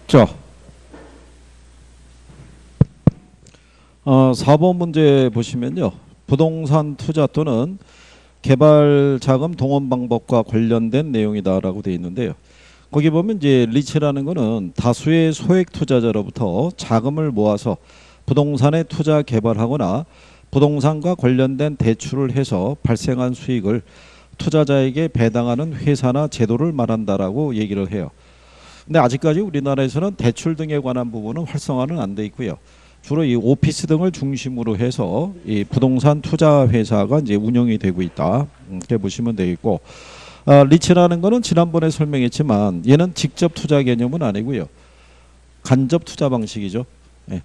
자, 4번 문제 보시면요. 부동산 투자 또는 개발 자금 동원 방법과 관련된 내용이다라고 되어 있는데요. 거기 보면 이제 리츠라는 거는 다수의 소액 투자자로부터 자금을 모아서 부동산에 투자 개발하거나 부동산과 관련된 대출을 해서 발생한 수익을 투자자에게 배당하는 회사나 제도를 말한다라고 얘기를 해요. 근데 아직까지 우리나라에서는 대출 등에 관한 부분은 활성화는 안 돼 있고요. 주로 이 오피스 등을 중심으로 해서 이 부동산 투자 회사가 이제 운영이 되고 있다. 이렇게 보시면 되겠고, 리츠라는 거는 지난번에 설명했지만 얘는 직접 투자 개념은 아니고요. 간접 투자 방식이죠. 예.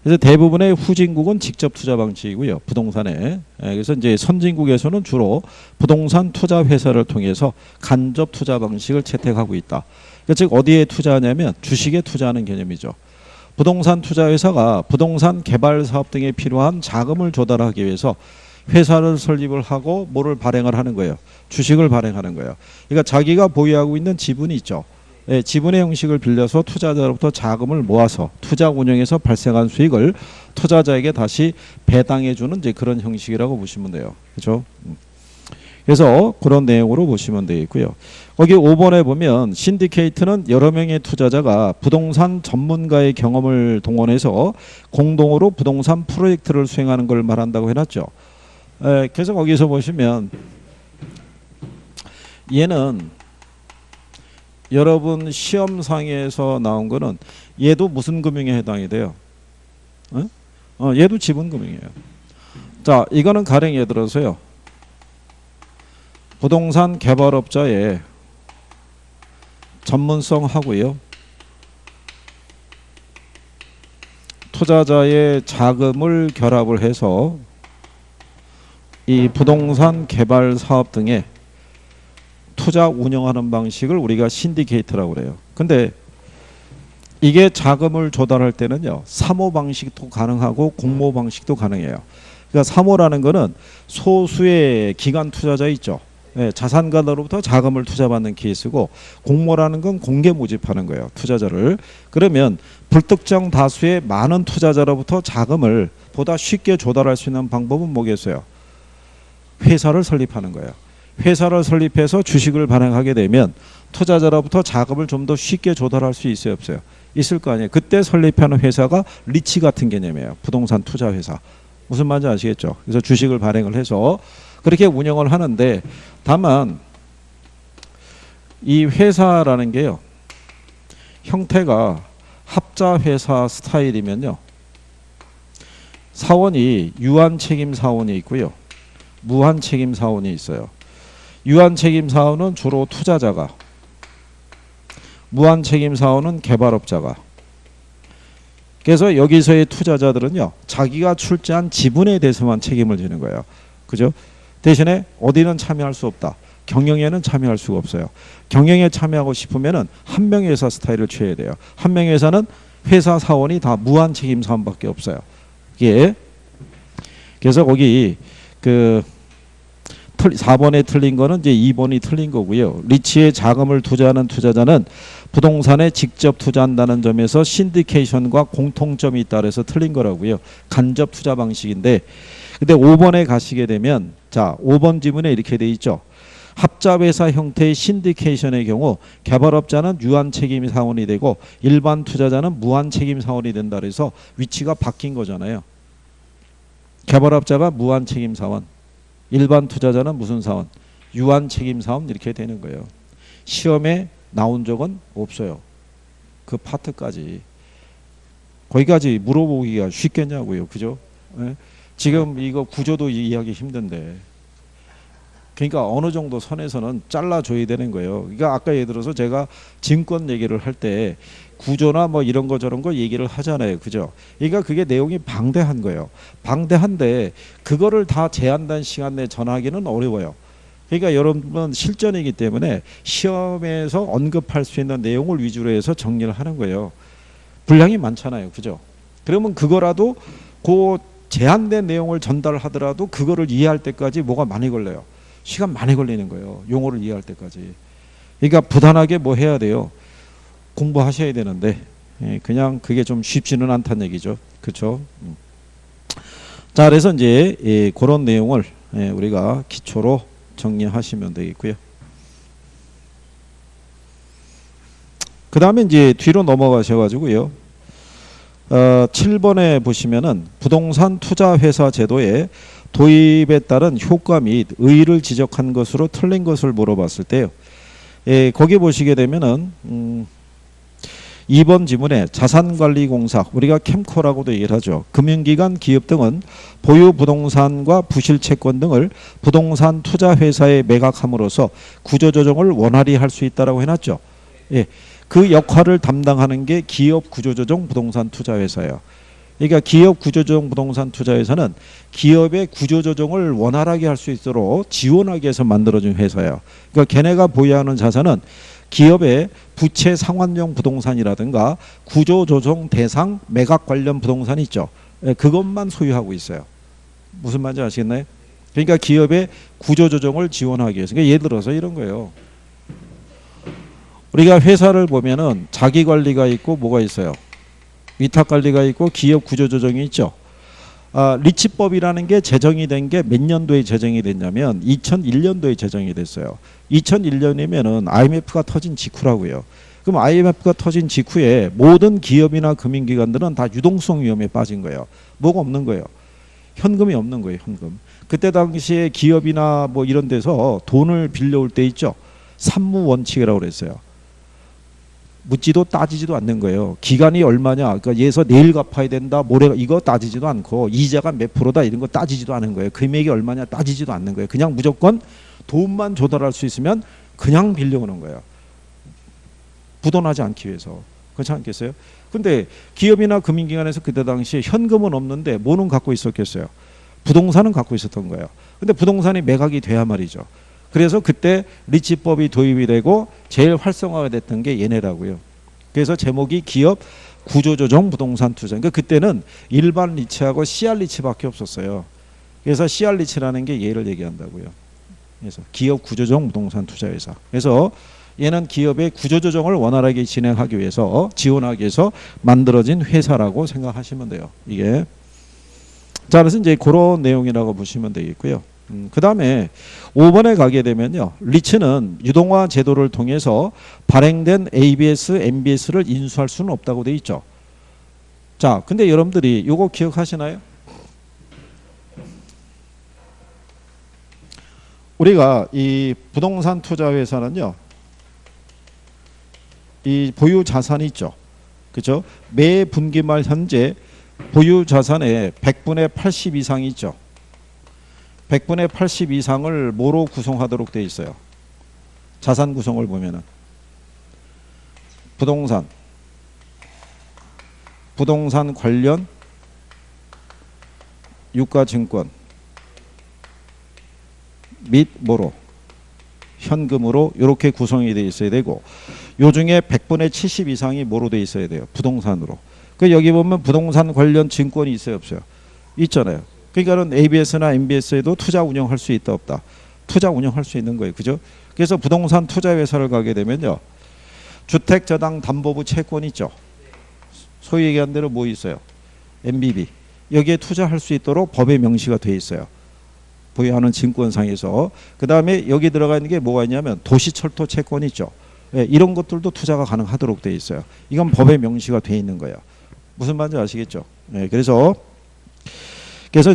그래서 대부분의 후진국은 직접 투자 방식이고요. 부동산에. 예. 그래서 이제 선진국에서는 주로 부동산 투자 회사를 통해서 간접 투자 방식을 채택하고 있다. 그러니까 즉 어디에 투자하냐면 주식에 투자하는 개념이죠. 부동산 투자 회사가 부동산 개발 사업 등에 필요한 자금을 조달하기 위해서 회사를 설립을 하고 뭐를 발행을 하는 거예요. 주식을 발행하는 거예요. 그러니까 자기가 보유하고 있는 지분이 있죠. 예, 지분의 형식을 빌려서 투자자로부터 자금을 모아서 투자 운영에서 발생한 수익을 투자자에게 다시 배당해 주는 이제 그런 형식이라고 보시면 돼요. 그렇죠? 그래서 그런 내용으로 보시면 되겠고요. 거기 5번에 보면 신디케이트는 여러 명의 투자자가 부동산 전문가의 경험을 동원해서 공동으로 부동산 프로젝트를 수행하는 걸 말한다고 해놨죠. 그래서 거기서 보시면 얘는 여러분 시험상에서 나온 거는 얘도 무슨 금융에 해당이 돼요? 얘도 지분금융이에요. 자, 이거는 가령 예를 들어서요. 부동산 개발업자의 전문성 하고요. 투자자의 자금을 결합을 해서 이 부동산 개발 사업 등의 투자 운영하는 방식을 우리가 신디케이트라고 그래요. 근데 이게 자금을 조달할 때는요. 사모 방식도 가능하고 공모 방식도 가능해요. 그러니까 사모라는 거는 소수의 기관 투자자 있죠. 예, 자산가로부터 자금을 투자받는 케이스고, 공모라는 건 공개 모집하는 거예요. 투자자를. 그러면 불특정 다수의 많은 투자자로부터 자금을 보다 쉽게 조달할 수 있는 방법은 뭐겠어요? 회사를 설립하는 거예요. 회사를 설립해서 주식을 발행하게 되면 투자자로부터 자금을 좀 더 쉽게 조달할 수 있어요, 없어요? 있을 거 아니에요. 그때 설립하는 회사가 리치 같은 개념이에요. 부동산 투자 회사. 무슨 말인지 아시겠죠? 그래서 주식을 발행을 해서 그렇게 운영을 하는데, 다만 이 회사라는 게요, 형태가 합자회사 스타일이면요, 사원이 유한책임 사원이 있고요, 무한책임 사원이 있어요. 유한책임 사원은 주로 투자자가, 무한책임 사원은 개발업자가. 그래서 여기서의 투자자들은요, 자기가 출자한 지분에 대해서만 책임을 지는 거예요. 그죠? 대신에 어디는 참여할 수 없다. 경영에는 참여할 수가 없어요. 경영에 참여하고 싶으면은 한 명의 회사 스타일을 취해야 돼요. 한 명의 회사는 회사 사원이 다 무한 책임 사원밖에 없어요. 이게 그래서 거기 그 4번에 틀린 거는 이제 2번이 틀린 거고요. 리치에 자금을 투자하는 투자자는 부동산에 직접 투자한다는 점에서 신디케이션과 공통점이 있다 그래서 틀린 거라고요. 간접 투자 방식인데, 근데 5번에 가시게 되면, 자, 5번 지문에 이렇게 돼 있죠. 합자회사 형태의 신디케이션의 경우 개발업자는 유한책임 사원이 되고 일반 투자자는 무한책임 사원이 된다 그래서 위치가 바뀐 거잖아요. 개발업자가 무한책임 사원, 일반 투자자는 무슨 사원? 유한책임 사원 이렇게 되는 거예요. 시험에 나온 적은 없어요. 그 파트까지. 거기까지 물어보기가 쉽겠냐고요. 그죠? 네? 지금 이거 구조도 이해하기 힘든데, 그러니까 어느 정도 선에서는 잘라줘야 되는 거예요. 그러니까 아까 예를 들어서 제가 증권 얘기를 할 때 구조나 뭐 이런 거 저런 거 얘기를 하잖아요. 그죠? 그러니까 그게 내용이 방대한 거예요. 방대한데 그거를 다 제한된 시간 내에 전하기는 어려워요. 그러니까 여러분 실전이기 때문에 시험에서 언급할 수 있는 내용을 위주로 해서 정리를 하는 거예요. 분량이 많잖아요. 그죠? 그러면 그거라도 그 제한된 내용을 전달하더라도 그거를 이해할 때까지 뭐가 많이 걸려요. 시간 많이 걸리는 거예요. 용어를 이해할 때까지. 그러니까 부단하게 뭐 해야 돼요. 공부하셔야 되는데 그냥 그게 좀 쉽지는 않다는 얘기죠. 그렇죠? 자, 그래서 이제 그런 내용을 우리가 기초로 정리하시면 되겠고요. 그 다음에 이제 뒤로 넘어가셔가지고요. 7번에 보시면은 부동산 투자 회사 제도의 도입에 따른 효과 및 의의를 지적한 것으로 틀린 것을 물어봤을 때요. 거기 보시게 되면은 2번 지문에 자산관리공사, 우리가 캠코라고도 얘기를 하죠. 금융기관, 기업 등은 보유 부동산과 부실채권 등을 부동산 투자회사에 매각함으로써 구조조정을 원활히 할 수 있다라고 해놨죠. 예, 그 역할을 담당하는 게 기업 구조조정 부동산 투자회사예요. 그러니까 기업 구조조정 부동산 투자회사는 기업의 구조조정을 원활하게 할 수 있도록 지원하기 위해서 만들어진 회사예요. 그러니까 걔네가 보유하는 자산은 기업의 부채 상환용 부동산이라든가 구조조정 대상 매각 관련 부동산이 있죠. 그것만 소유하고 있어요. 무슨 말인지 아시겠나요? 그러니까 기업의 구조조정을 지원하기 위해서. 그러니까 예를 들어서 이런 거예요. 우리가 회사를 보면은 자기관리가 있고 뭐가 있어요? 위탁관리가 있고 기업 구조조정이 있죠. 리치법이라는 게 제정이 된 게 몇 년도에 제정이 됐냐면 2001년도에 제정이 됐어요. 2001년이면은 IMF가 터진 직후라고요. 그럼 IMF가 터진 직후에 모든 기업이나 금융기관들은 다 유동성 위험에 빠진 거예요. 뭐가 없는 거예요? 현금이 없는 거예요. 현금. 그때 당시에 기업이나 뭐 이런 데서 돈을 빌려올 때 있죠. 산무원칙이라고 그랬어요. 묻지도 따지지도 않는 거예요. 기간이 얼마냐, 그러니까 예서 내일 갚아야 된다, 모레, 이거 따지지도 않고 이자가 몇 프로다 이런 거 따지지도 않은 거예요. 금액이 얼마냐 따지지도 않는 거예요. 그냥 무조건 돈만 조달할 수 있으면 그냥 빌려오는 거예요. 부도나지 않기 위해서. 그렇지 않겠어요? 근데 기업이나 금융기관에서 그때 당시에 현금은 없는데 뭐는 갖고 있었겠어요? 부동산은 갖고 있었던 거예요. 근데 부동산이 매각이 돼야 말이죠. 그래서 그때 리치법이 도입이 되고 제일 활성화가 됐던 게 얘네라고요. 그래서 제목이 기업 구조조정 부동산 투자. 그러니까 그때는 일반 리치하고 CR 리치밖에 없었어요. 그래서 CR 리치라는 게 얘를 얘기한다고요. 그래서 기업 구조조정 부동산 투자회사. 그래서 얘는 기업의 구조조정을 원활하게 진행하기 위해서 지원하기 위해서 만들어진 회사라고 생각하시면 돼요. 이게. 자, 그래서 이제 그런 내용이라고 보시면 되겠고요. 그 다음에 5번에 가게 되면요. 리츠는 유동화 제도를 통해서 발행된 ABS, MBS를 인수할 수는 없다고 돼 있죠. 자, 근데 여러분들이 이거 기억하시나요? 우리가 이 부동산 투자 회사는요. 이 보유 자산이 있죠. 그렇죠? 매 분기말 현재 보유 자산의 100분의 80 이상이 있죠. 100분의 80 이상을 뭐로 구성하도록 되어 있어요? 자산 구성을 보면은 부동산 관련 유가증권 및 뭐로? 현금으로 이렇게 구성이 되어 있어야 되고 요 중에 100분의 70 이상이 뭐로 되어 있어야 돼요? 부동산으로. 그 여기 보면 부동산 관련 증권이 있어요, 없어요? 있잖아요. 그러니까는 ABS나 MBS에도 투자 운영할 수 있다 없다. 투자 운영할 수 있는 거예요. 그죠? 그래서 부동산 투자 회사를 가게 되면요. 주택저당담보부 채권 있죠. 소위 얘기한 대로 뭐 있어요? MBB. 여기에 투자할 수 있도록 법에 명시가 돼 있어요. 보유하는 증권상에서. 그 다음에 여기 들어가 있는 게 뭐가 있냐면 도시철도 채권 있죠. 예, 이런 것들도 투자가 가능하도록 돼 있어요. 이건 법에 명시가 돼 있는 거예요. 무슨 말인지 아시겠죠? 예, 그래서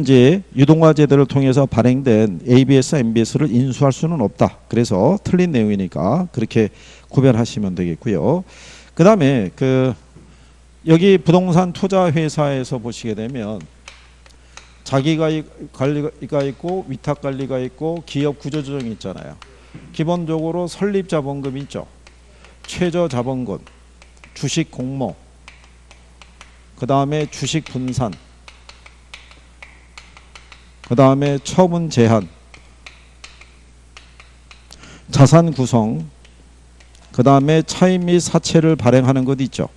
이제 유동화 제도를 통해서 발행된 ABS, MBS를 인수할 수는 없다. 그래서 틀린 내용이니까 그렇게 구별하시면 되겠고요. 그 다음에 여기 부동산 투자 회사에서 보시게 되면 자기가 관리가 있고 위탁 관리가 있고 기업 구조조정이 있잖아요. 기본적으로 설립 자본금 있죠. 최저 자본금, 주식 공모, 그 다음에 주식 분산, 그 다음에 처분 제한, 자산 구성, 그 다음에 차입 및 사채를 발행하는 것 있죠.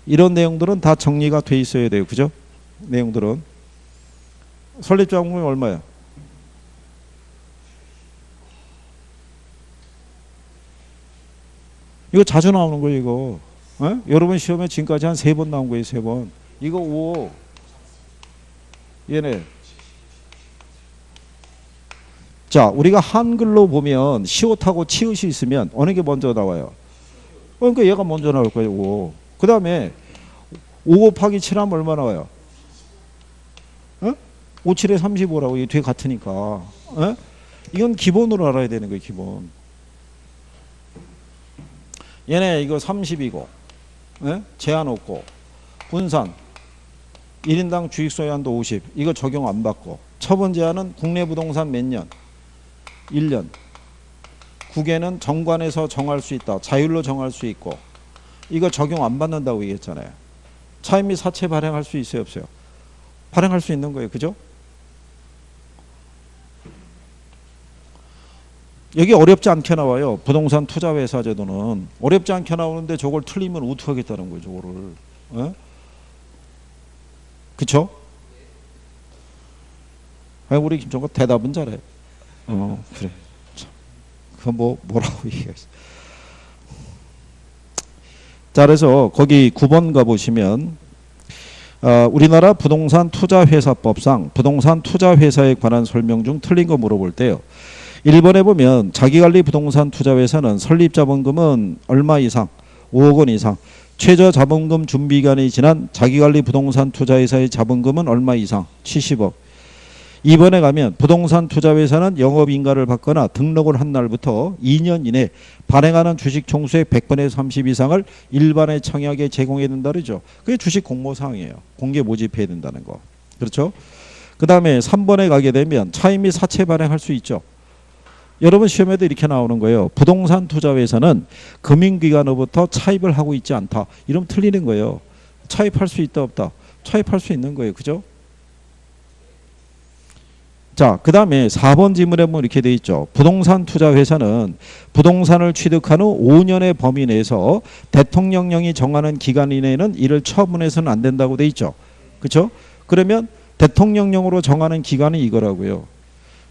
이런 내용들은 다 정리가 돼 있어야 돼요. 그죠? 내용들은. 설립자본금이 얼마야? 이거 자주 나오는 거예요. 이거 여러분 시험에 지금까지 한 3번 나온 거예요. 3번. 이거 5. 얘네. 자, 우리가 한글로 보면 시옷하고 치읓이 있으면 어느 게 먼저 나와요? 그러니까 얘가 먼저 나올 거예요. 5. 그 다음에 5 곱하기 7하면 얼마 나와요? 5, 7에 35라고. 이게 뒤에 같으니까. 이건 기본으로 알아야 되는 거예요. 기본. 얘네 이거 30이고 제한 없고 분산 1인당 주식 소유한도 50. 이거 적용 안 받고 처분 제한은 국내 부동산 몇 년? 1년. 국외는 정관에서 정할 수 있다. 자율로 정할 수 있고 이거 적용 안 받는다고 얘기했잖아요. 차입 및 사채 발행할 수 있어요? 없어요? 발행할 수 있는 거예요. 그죠? 여기 어렵지 않게 나와요. 부동산 투자회사 제도는 어렵지 않게 나오는데 저걸 틀리면 어떻게 하겠다는 거예요. 저거를. 그쵸? 우리 김종국 대답은 잘해. 그래. 그거 뭐라고 얘기했어. 자, 그래서 거기 9번 가보시면 우리나라 부동산 투자회사법상 부동산 투자회사에 관한 설명 중 틀린 거 물어볼 때요. 1번에 보면 자기관리 부동산 투자회사는 설립자본금은 얼마 이상? 5억 원 이상. 최저자본금 준비기간이 지난 자기관리 부동산 투자회사의 자본금은 얼마 이상? 70억. 2번에 가면 부동산 투자회사는 영업인가를 받거나 등록을 한 날부터 2년 이내 발행하는 주식 총수의 100분의 30 이상을 일반의 청약에 제공해야 된다 그러죠. 그게 주식 공모사항이에요. 공개 모집해야 된다는 거. 그렇죠? 그 다음에 3번에 가게 되면 차입 및 사채 발행할 수 있죠. 여러분 시험에도 이렇게 나오는 거예요. 부동산 투자회사는 금융기관으로부터 차입을 하고 있지 않다. 이러면 틀리는 거예요. 차입할 수 있다 없다. 차입할 수 있는 거예요. 그죠? 자, 그 다음에 4번 지문에 보면 이렇게 돼 있죠. 부동산 투자회사는 부동산을 취득한 후 5년의 범위 내에서 대통령령이 정하는 기간 이내에는 이를 처분해서는 안 된다고 돼 있죠. 그렇죠? 그러면 대통령령으로 정하는 기간이 이거라고요.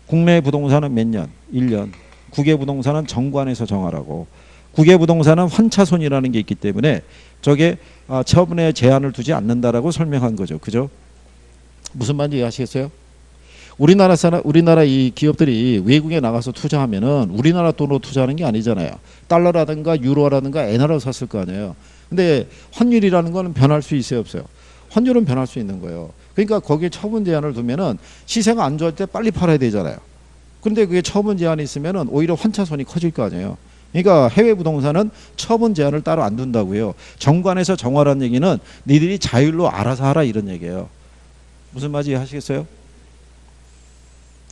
국내 부동산은 몇 년? 1년. 국외 부동산은 정관에서 정하라고. 국외 부동산은 환차손이라는 게 있기 때문에 저게 처분에 제한을 두지 않는다라고 설명한 거죠. 그죠? 무슨 말인지 이해하시겠어요? 우리나라 이 기업들이 외국에 나가서 투자하면은 우리나라 돈으로 투자하는 게 아니잖아요. 달러라든가 유로라든가 엔화로 샀을 거 아니에요. 근데 환율이라는 거는 변할 수 있어요, 없어요? 환율은 변할 수 있는 거예요. 그러니까 거기에 처분 제한을 두면은 시세가 안 좋을 때 빨리 팔아야 되잖아요. 그런데 그게 처분 제한이 있으면은 오히려 환차손이 커질 거 아니에요. 그러니까 해외 부동산은 처분 제한을 따로 안 둔다고요. 정관에서 정하라는 얘기는 니들이 자율로 알아서 하라 이런 얘기예요. 무슨 말인지 하시겠어요?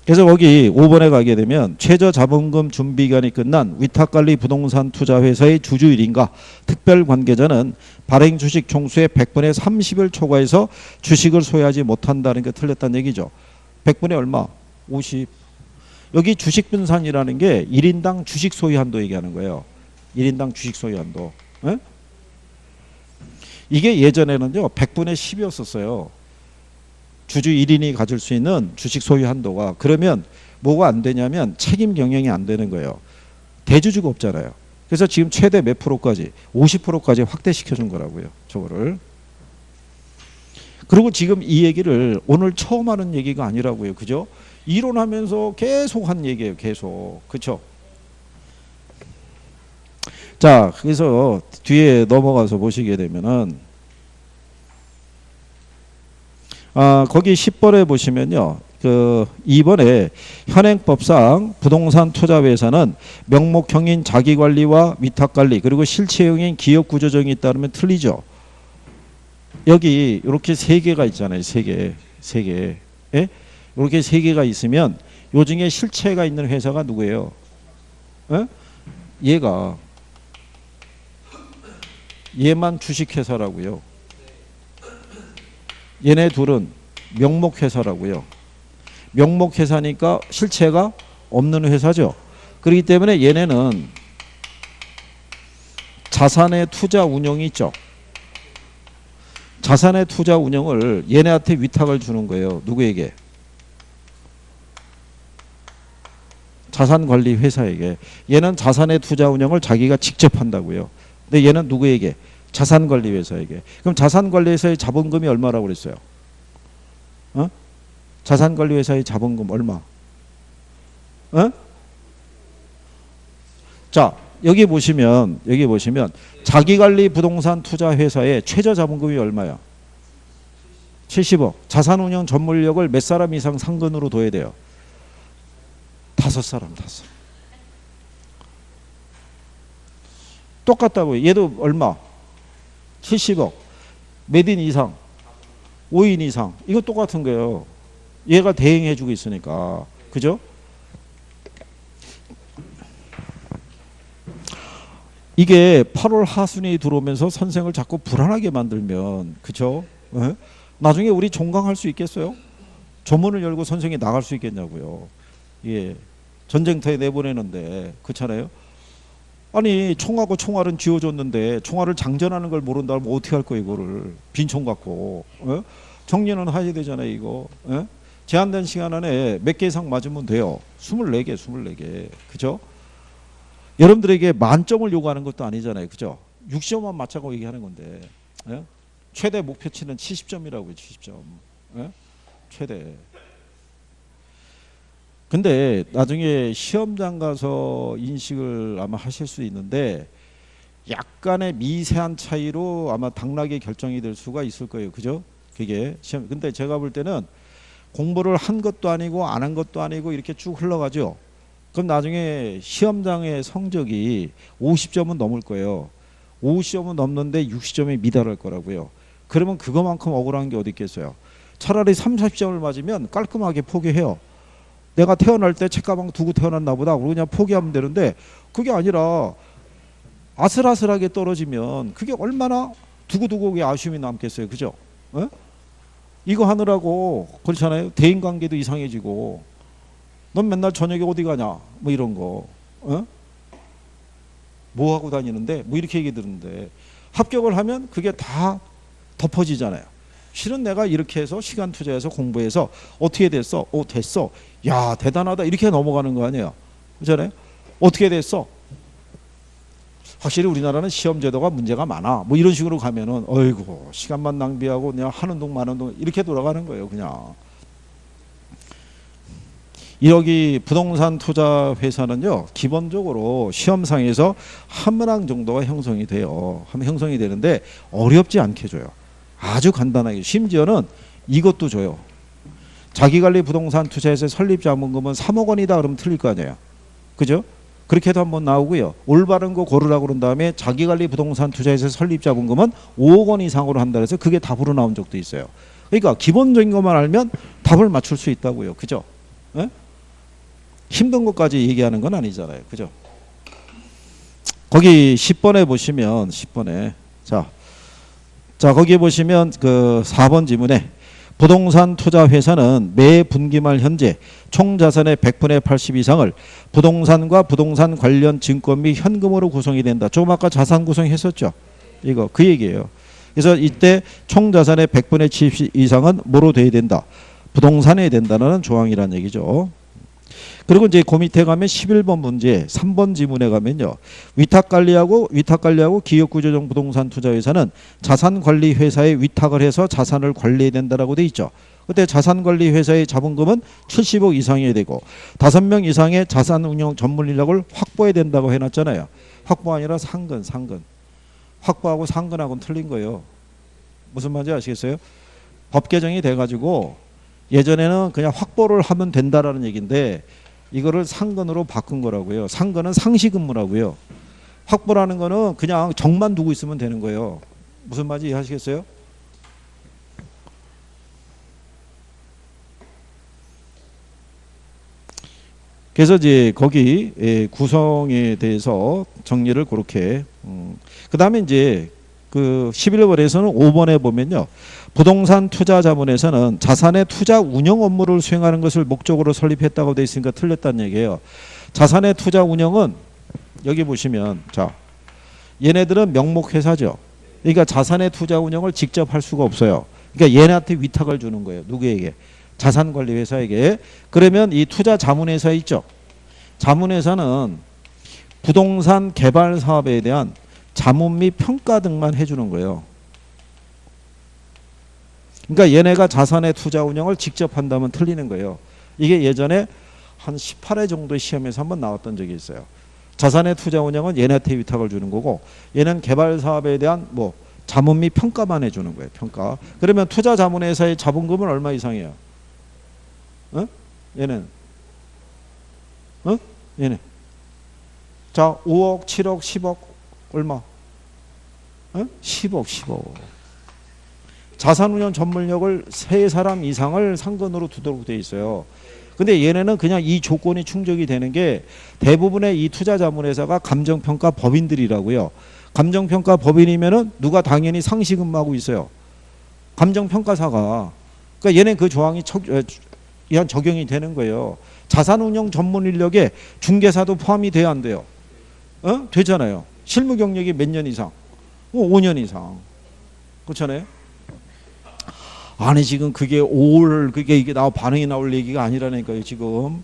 그래서 거기 5번에 가게 되면 최저자본금 준비기간이 끝난 위탁관리 부동산 투자회사의 주주일인가 특별관계자는 발행 주식 총수의 100분의 30을 초과해서 주식을 소유하지 못한다는 게 틀렸다는 얘기죠. 100분의 얼마? 50. 여기 주식 분산이라는 게 1인당 주식 소유 한도 얘기하는 거예요. 1인당 주식 소유 한도. 에? 이게 예전에는요 100분의 10이었었어요. 주주 1인이 가질 수 있는 주식 소유 한도가. 그러면 뭐가 안 되냐면 책임 경영이 안 되는 거예요. 대주주가 없잖아요. 그래서 지금 최대 몇 프로까지? 50%까지 확대시켜 준 거라고요. 저거를. 그리고 지금 이 얘기를 오늘 처음 하는 얘기가 아니라고요. 그죠? 이론하면서 계속 한 얘기예요. 계속. 그렇죠? 자, 그래서 뒤에 넘어가서 보시게 되면은 거기 10번에 보시면요. 그 2번에 현행법상 부동산 투자회사는 명목형인 자기관리와 위탁관리 그리고 실체형인 기업구조정이 있다면 틀리죠. 여기 이렇게 3개가 있잖아요. 3개. 예? 이렇게 3개가 있으면 요 중에 실체가 있는 회사가 누구예요? 예? 얘만 주식회사라고요. 얘네 둘은 명목회사라고요. 명목회사니까 실체가 없는 회사죠. 그렇기 때문에 얘네는 자산의 투자 운용이 있죠. 자산의 투자 운영을 얘네한테 위탁을 주는 거예요. 누구에게? 자산관리 회사에게. 얘는 자산의 투자 운영을 자기가 직접 한다고요. 근데 얘는 누구에게? 자산관리회사에게. 그럼 자산관리회사의 자본금이 얼마라고 그랬어요? 어? 자산관리회사의 자본금 얼마? 어? 자, 여기 보시면 자기관리 부동산 투자 회사의 최저 자본금이 얼마야? 70억. 자산운용 전문력을 몇 사람 이상 상근으로 둬야 돼요? 5사람. 똑같다고요. 얘도 얼마? 70억. 몇 인 이상? 5인 이상. 이거 똑같은 거예요. 얘가 대행해주고 있으니까. 그죠? 이게 8월 하순이 들어오면서 선생을 자꾸 불안하게 만들면, 그죠? 에? 나중에 우리 종강할 수 있겠어요? 조문을 열고 선생이 나갈 수 있겠냐고요. 예. 전쟁터에 내보내는데, 그렇잖아요? 아니, 총하고 총알은 쥐어줬는데 총알을 장전하는 걸 모른다면 어떻게 할 거예요, 이거를. 빈총 갖고. 에? 정리는 해야 되잖아요, 이거. 에? 제한된 시간 안에 몇 개 이상 맞으면 돼요. 24개. 그죠? 여러분들에게 만점을 요구하는 것도 아니잖아요. 그죠? 60점만 맞자고 얘기하는 건데. 예? 최대 목표치는 70점이라고요. 70점. 예? 최대. 근데 나중에 시험장 가서 인식을 아마 하실 수 있는데 약간의 미세한 차이로 아마 당락이 결정이 될 수가 있을 거예요. 그죠? 그게 시험. 근데 제가 볼 때는 공부를 한 것도 아니고 안 한 것도 아니고 이렇게 쭉 흘러가죠. 그럼 나중에 시험장의 성적이 50점은 넘을 거예요. 50점은 넘는데 60점에 미달할 거라고요. 그러면 그거만큼 억울한 게 어디 있겠어요. 차라리 30, 40점을 맞으면 깔끔하게 포기해요. 내가 태어날 때 책가방 두고 태어났나 보다. 그냥 포기하면 되는데 그게 아니라 아슬아슬하게 떨어지면 그게 얼마나 두고두고 아쉬움이 남겠어요. 그죠? 에? 이거 하느라고 그렇잖아요. 대인관계도 이상해지고 넌 맨날 저녁에 어디 가냐 뭐 이런 거 어? 뭐 하고 다니는데 뭐 이렇게 얘기 들었는데 합격을 하면 그게 다 덮어지잖아요. 실은 내가 이렇게 해서 시간 투자해서 공부해서 어떻게 됐어? 됐어. 야 대단하다 이렇게 넘어가는 거 아니에요. 그렇잖아요. 어떻게 됐어? 확실히 우리나라는 시험 제도가 문제가 많아 뭐 이런 식으로 가면은 어이구 시간만 낭비하고 그냥 하는 동 마는 동 이렇게 돌아가는 거예요. 그냥 여기 부동산 투자 회사는요 기본적으로 시험상에서 한 문항 정도가 형성이 돼요. 형성이 되는데 어렵지 않게 줘요. 아주 간단하게. 심지어는 이것도 줘요. 자기관리 부동산 투자에서 설립 자본금은 3억 원이다 그러면 틀릴 거 아니에요. 그죠? 그렇게 해도 한번 나오고요. 올바른 거 고르라고 그런 다음에 자기관리 부동산 투자에서 설립 자본금은 5억 원 이상으로 한다 해서 그게 답으로 나온 적도 있어요. 그러니까 기본적인 것만 알면 답을 맞출 수 있다고요. 그죠? 에? 힘든 것까지 얘기하는 건 아니잖아요. 그죠? 거기 10번에 보시면 10번에 자 거기에 보시면 그 4번 지문에 부동산 투자 회사는 매 분기말 현재 총 자산의 100분의 80 이상을 부동산과 부동산 관련 증권 및 현금으로 구성이 된다. 조금 아까 자산 구성했었죠. 이거 그 얘기예요. 그래서 이때 총 자산의 100분의 70 이상은 뭐로 돼야 된다. 부동산에 된다는 조항이라는 얘기죠. 그리고 이제 그 밑에 가면 11번 문제 3번 지문에 가면요. 위탁관리하고 기업구조적 부동산 투자회사는 자산관리회사에 위탁을 해서 자산을 관리해야 된다라고 돼 있죠. 그때 자산관리회사의 자본금은 70억 이상이어야 되고 5명 이상의 자산운용 전문 인력을 확보해야 된다고 해놨잖아요. 확보 아니라 상근. 확보하고 상근하고는 틀린 거예요. 무슨 말인지 아시겠어요? 법 개정이 돼가지고 예전에는 그냥 확보를 하면 된다라는 얘기인데 이거를 상근으로 바꾼 거라고요. 상근은 상시근무라고요. 확보라는 거는 그냥 정만 두고 있으면 되는 거예요. 무슨 말인지 이해하시겠어요? 그래서 이제 거기 구성에 대해서 정리를 그렇게 그 다음에 이제 그 11번에서는 5번에 보면요. 부동산 투자 자본에서는 자산의 투자 운영 업무를 수행하는 것을 목적으로 설립했다고 되어 있으니까 틀렸다는 얘기예요. 자산의 투자 운영은 여기 보시면 자 얘네들은 명목회사죠. 그러니까 자산의 투자 운영을 직접 할 수가 없어요. 그러니까 얘네한테 위탁을 주는 거예요. 누구에게? 자산관리회사에게. 그러면 이 투자 자문회사 있죠. 자문회사는 부동산 개발 사업에 대한 자문 및 평가 등만 해주는 거예요. 그러니까 얘네가 자산의 투자 운영을 직접 한다면 틀리는 거예요. 이게 예전에 한 18회 정도 시험에서 한번 나왔던 적이 있어요. 자산의 투자 운영은 얘네한테 위탁을 주는 거고, 얘는 개발 사업에 대한 뭐 자문 및 평가만 해주는 거예요. 평가. 그러면 투자 자문회사의 자본금은 얼마 이상이에요? 어? 얘는 얘네. 자, 5억, 7억, 10억 얼마? 10억. 자산운용 전문력을 3사람 이상을 상근으로 두도록 돼 있어요. 근데 얘네는 그냥 이 조건이 충족이 되는 게, 대부분의 이 투자자문회사가 감정평가 법인들이라고요. 감정평가 법인이면은 누가 당연히 상시 근무하고 있어요. 감정평가사가. 그러니까 얘네 그 조항이 적용이 되는 거예요. 자산운용 전문 인력에 중개사도 포함이 돼야 안 돼요? 되잖아요. 실무 경력이 몇 년 이상? 5년 이상. 그렇잖아요. 아니 지금 그게 이게 반응이 나올 얘기가 아니라니까요. 지금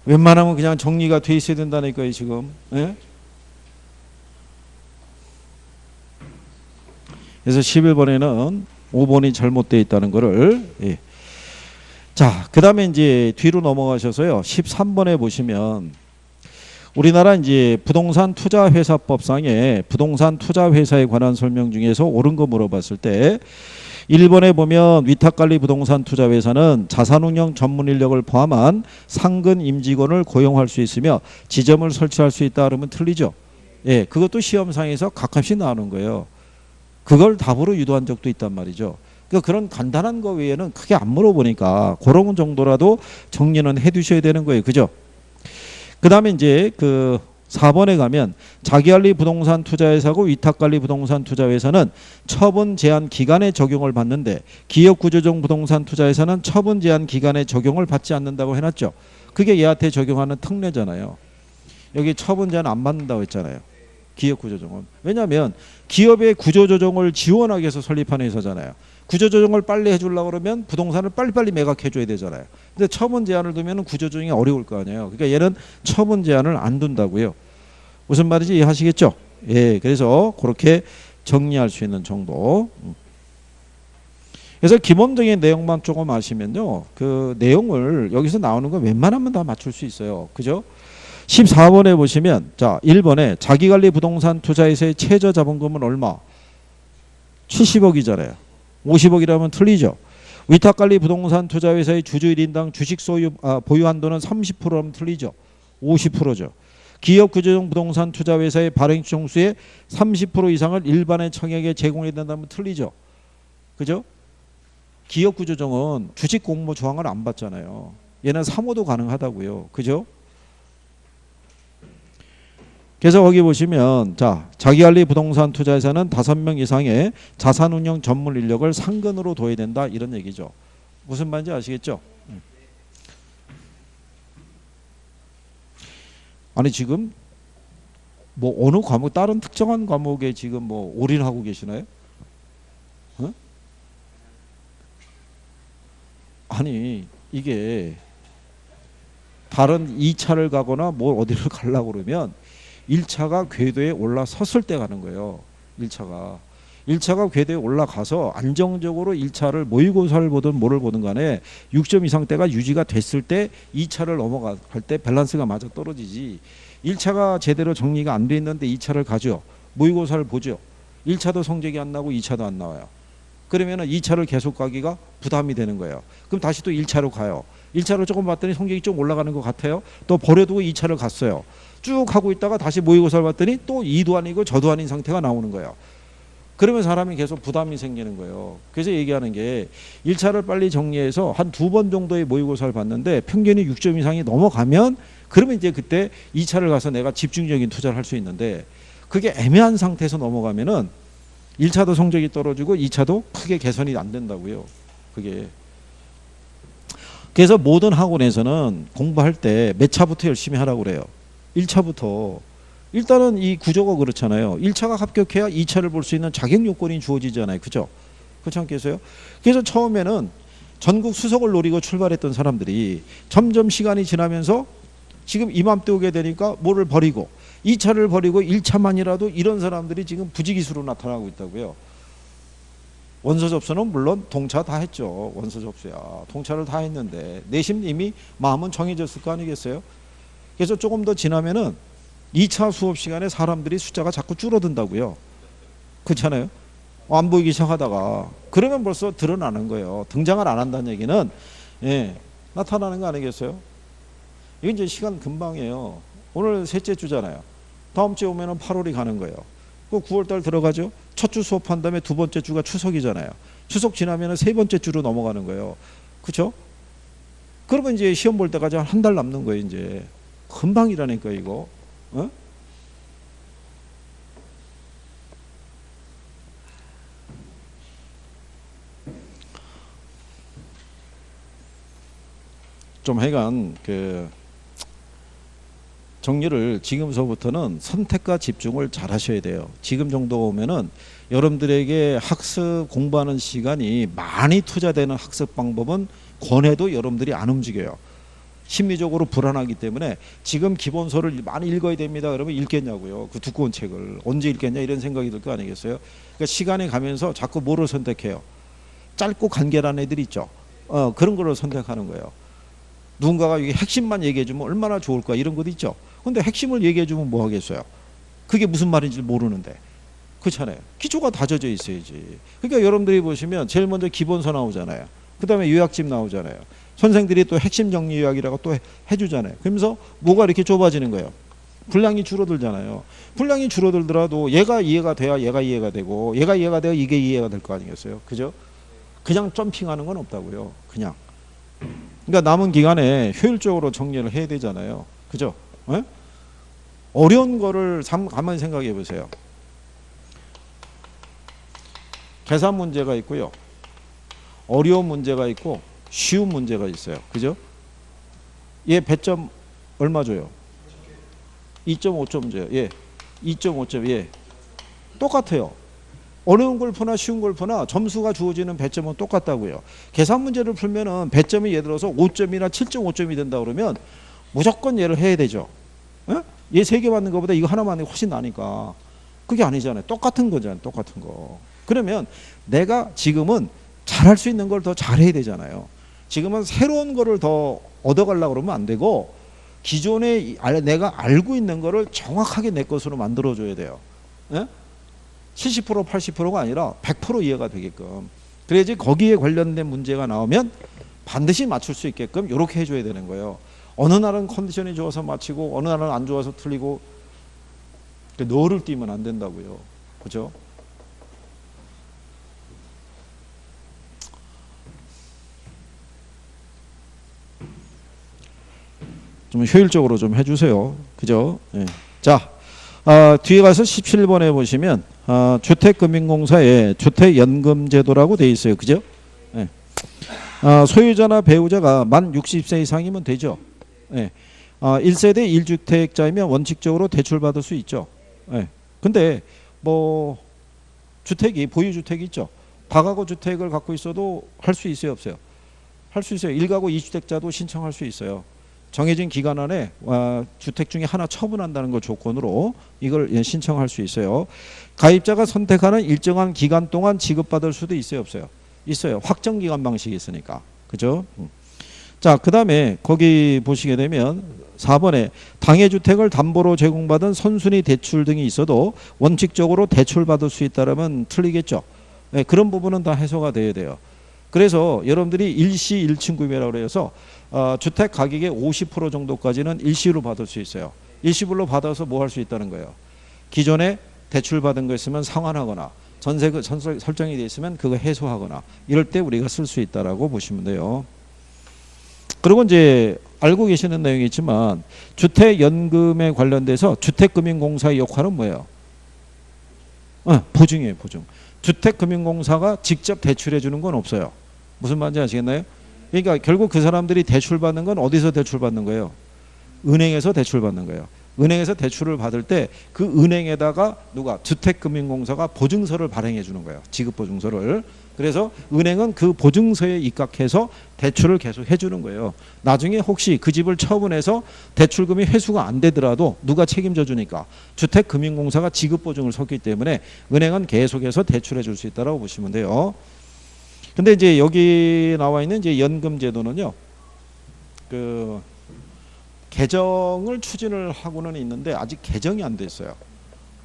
웬만하면 그냥 정리가 돼 있어야 된다니까요. 지금. 예? 그래서 11번에는 5번이 잘못되어 있다는 거를. 예. 자, 그 다음에 이제 뒤로 넘어가셔서요. 13번에 보시면 우리나라 이제 부동산 투자회사법상에 부동산 투자회사에 관한 설명 중에서 옳은 거 물어봤을 때, 1번에 보면 위탁관리 부동산 투자회사는 자산운용 전문 인력을 포함한 상근 임직원을 고용할 수 있으며 지점을 설치할 수 있다 그러면 틀리죠. 예, 그것도 시험상에서 가끔씩 나오는 거예요. 그걸 답으로 유도한 적도 있단 말이죠. 그러니까 그런 간단한 거 외에는 크게 안 물어보니까 그런 정도라도 정리는 해두셔야 되는 거예요. 그죠? 그 다음에 이제 그 4번에 가면 자기관리 부동산 투자회사고 위탁관리 부동산 투자회사는 처분 제한 기간에 적용을 받는데, 기업구조적 부동산 투자회사는 처분 제한 기간에 적용을 받지 않는다고 해놨죠. 그게 얘한테 적용하는 특례잖아요. 여기 처분 제한 안 받는다고 했잖아요. 기업구조조정은. 왜냐하면 기업의 구조조정을 지원하기 위해서 설립한 회사잖아요. 구조조정을 빨리 해주려고 그러면 부동산을 빨리빨리 매각해줘야 되잖아요. 근데 처분 제한을 두면 구조조정이 어려울 거 아니에요. 그러니까 얘는 처분 제한을 안 둔다고요. 무슨 말인지 이해하시겠죠? 예, 그래서 그렇게 정리할 수 있는 정도. 그래서 기본적인 내용만 조금 아시면요, 그 내용을 여기서 나오는 거 웬만하면 다 맞출 수 있어요. 그죠? 14번에 보시면, 자, 1번에 자기관리 부동산 투자회사의 최저 자본금은 얼마? 70억이잖아요. 50억이라면 틀리죠. 위탁관리 부동산 투자회사의 주주 1인당 주식 보유 한도는 30%라면 틀리죠. 50%죠. 기업구조적 부동산 투자회사의 발행총수의 30% 이상을 일반의 청약에 제공해야 된다면 틀리죠. 그죠? 기업구조정은 주식 공모 조항을 안 받잖아요. 얘는 사모도 가능하다고요. 그죠? 그래서 거기 보시면, 자, 자기관리 부동산 투자회사는 5명 이상의 자산운용 전문 인력을 상근으로 둬야 된다, 이런 얘기죠. 무슨 말인지 아시겠죠? 아니 지금 뭐 어느 과목, 다른 특정한 과목에 지금 뭐 올인하고 계시나요? 아니 이게 다른 2차를 가거나 뭐 어디를 가려고 그러면 1차가 궤도에 올라섰을 때 가는 거예요. 1차가 궤도에 올라가서 안정적으로 1차를 모의고사를 보든 뭐를 보든 간에 6점 이상 대가 유지가 됐을 때 2차를 넘어갈 때 밸런스가 맞아 떨어지지. 1차가 제대로 정리가 안 돼 있는데 2차를 가죠. 모의고사를 보죠. 1차도 성적이 안 나고 2차도 안 나와요. 그러면은 2차를 계속 가기가 부담이 되는 거예요. 그럼 다시 또 1차로 가요. 1차로 조금 봤더니 성적이 좀 올라가는 것 같아요. 또 버려두고 2차를 갔어요. 쭉 하고 있다가 다시 모의고사를 봤더니 또 2도 아니고 저도 아닌 상태가 나오는 거예요. 그러면 사람이 계속 부담이 생기는 거예요. 그래서 얘기하는 게 1차를 빨리 정리해서 한 2번 정도의 모의고사를 봤는데 평균이 6점 이상이 넘어가면, 그러면 이제 그때 2차를 가서 내가 집중적인 투자를 할 수 있는데, 그게 애매한 상태에서 넘어가면은 1차도 성적이 떨어지고 2차도 크게 개선이 안 된다고요. 그게. 그래서 모든 학원에서는 공부할 때 몇 차부터 열심히 하라고 그래요. 1차부터. 일단은 이 구조가 그렇잖아요. 1차가 합격해야 2차를 볼 수 있는 자격 요건이 주어지잖아요. 그죠? 그렇지 않겠어요? 그래서 처음에는 전국 수석을 노리고 출발했던 사람들이 점점 시간이 지나면서 지금 이맘때 오게 되니까 뭐를 버리고 2차를 버리고 1차만이라도 이런 사람들이 지금 부지기수로 나타나고 있다고요. 원서 접수는 물론 동차 다 했죠. 원서 접수야. 동차를 다 했는데 내심 이미 마음은 정해졌을 거 아니겠어요? 그래서 조금 더 지나면은 2차 수업 시간에 사람들이 숫자가 자꾸 줄어든다고요. 그렇잖아요. 안 보이기 시작하다가 그러면 벌써 드러나는 거예요. 등장을 안 한다는 얘기는 나타나는 거 아니겠어요? 이게 이제 시간 금방이에요. 오늘 셋째 주잖아요. 다음 주에 오면은 8월이 가는 거예요. 그 9월달 들어가죠. 첫 주 수업한 다음에 두 번째 주가 추석이잖아요. 추석 지나면은 세 번째 주로 넘어가는 거예요. 그렇죠? 그러면 이제 시험 볼 때까지 한 달 남는 거예요. 이제 금방이라니까 이거. 어? 좀 하여간 그 정리를 지금서부터는 선택과 집중을 잘 하셔야 돼요. 지금 정도 오면은 여러분들에게 학습 공부하는 시간이 많이 투자되는 학습 방법은 권해도 여러분들이 안 움직여요. 심리적으로 불안하기 때문에 지금 기본서를 많이 읽어야 됩니다. 그러면 읽겠냐고요. 그 두꺼운 책을 언제 읽겠냐 이런 생각이 들 거 아니겠어요. 그러니까 시간이 가면서 자꾸 뭐를 선택해요. 짧고 간결한 애들 있죠. 그런 거를 선택하는 거예요. 누군가가 이게 핵심만 얘기해주면 얼마나 좋을까 이런 것도 있죠. 근데 핵심을 얘기해주면 뭐 하겠어요. 그게 무슨 말인지 모르는데. 그렇잖아요. 기초가 다져져 있어야지. 그러니까 여러분들이 보시면 제일 먼저 기본서 나오잖아요. 그 다음에 요약집 나오잖아요. 선생들이 또 핵심 정리 요약이라고 또 해주잖아요. 그러면서 뭐가 이렇게 좁아지는 거예요. 분량이 줄어들잖아요. 분량이 줄어들더라도 얘가 이해가 돼야 얘가 이해가 되고 얘가 이해가 돼야 이게 이해가 될 거 아니겠어요. 그죠? 그냥 점핑하는 건 없다고요. 그냥. 그러니까 남은 기간에 효율적으로 정리를 해야 되잖아요. 그죠? 에? 어려운 거를 가만히 생각해 보세요. 계산 문제가 있고요. 어려운 문제가 있고 쉬운 문제가 있어요. 그죠? 얘 배점 얼마 줘요? 2.5점 줘요. 예. 2.5점. 예. 똑같아요. 어려운 걸 푸나 쉬운 걸 푸나 점수가 주어지는 배점은 똑같다고요. 계산 문제를 풀면은 배점이 예를 들어서 5점이나 7.5점이 된다 그러면 무조건 얘를 해야 되죠. 얘 3개 맞는 것보다 이거 하나 맞는 게 훨씬 나니까. 그게 아니잖아요. 똑같은 거잖아요. 똑같은 거. 그러면 내가 지금은 잘할 수 있는 걸 더 잘해야 되잖아요. 지금은 새로운 거를 더 얻어가려고 그러면 안 되고 기존에 내가 알고 있는 거를 정확하게 내 것으로 만들어줘야 돼요. 70% 80%가 아니라 100% 이해가 되게끔. 그래야지 거기에 관련된 문제가 나오면 반드시 맞출 수 있게끔 이렇게 해줘야 되는 거예요. 어느 날은 컨디션이 좋아서 맞히고 어느 날은 안 좋아서 틀리고 너를 띄면 안 된다고요. 그죠? 좀 효율적으로 좀 해주세요. 그죠? 예. 자, 뒤에 가서 17번에 보시면 주택금융공사에 주택연금제도라고 돼 있어요. 그죠? 예. 소유자나 배우자가 만 60세 이상이면 되죠. 예. 1세대 1주택자이면 원칙적으로 대출받을 수 있죠. 예. 근데 뭐 주택이 보유주택이 있죠. 다가구 주택을 갖고 있어도 할 수 있어요, 없어요? 할 수 있어요. 1가구 2주택자도 신청할 수 있어요. 정해진 기간 안에 주택 중에 하나 처분한다는 걸 조건으로 이걸 신청할 수 있어요. 가입자가 선택하는 일정한 기간 동안 지급받을 수도 있어요, 없어요? 있어요. 확정 기간 방식이 있으니까. 그죠? 자, 그 다음에 거기 보시게 되면 4번에 당해주택을 담보로 제공받은 선순위 대출 등이 있어도 원칙적으로 대출받을 수 있다면 틀리겠죠. 네, 그런 부분은 다 해소가 돼야 돼요. 그래서 여러분들이 일시 일층 구매라고 해서 주택 가격의 50% 정도까지는 일시로 받을 수 있어요. 일시불로 받아서 뭐 할 수 있다는 거예요. 기존에 대출받은 거 있으면 상환하거나 전세 설정이 돼 있으면 그거 해소하거나 이럴 때 우리가 쓸 수 있다라고 보시면 돼요. 그리고 이제 알고 계시는 내용이 있지만 주택연금에 관련돼서 주택금융공사의 역할은 뭐예요? 보증이에요, 보증. 주택금융공사가 직접 대출해 주는 건 없어요. 무슨 말인지 아시겠나요? 그러니까 결국 그 사람들이 대출받는 건 어디서 대출받는 거예요? 은행에서 대출받는 거예요. 은행에서 대출을 받을 때 그 은행에다가 누가 주택금융공사가 보증서를 발행해 주는 거예요. 지급보증서를. 그래서 은행은 그 보증서에 입각해서 대출을 계속 해주는 거예요. 나중에 혹시 그 집을 처분해서 대출금이 회수가 안 되더라도 누가 책임져 주니까 주택금융공사가 지급보증을 섰기 때문에 은행은 계속해서 대출해 줄 수 있다고 보시면 돼요. 근데 이제 여기 나와 있는 이제 연금제도는요, 그 개정을 추진을 하고는 있는데 아직 개정이 안 됐어요.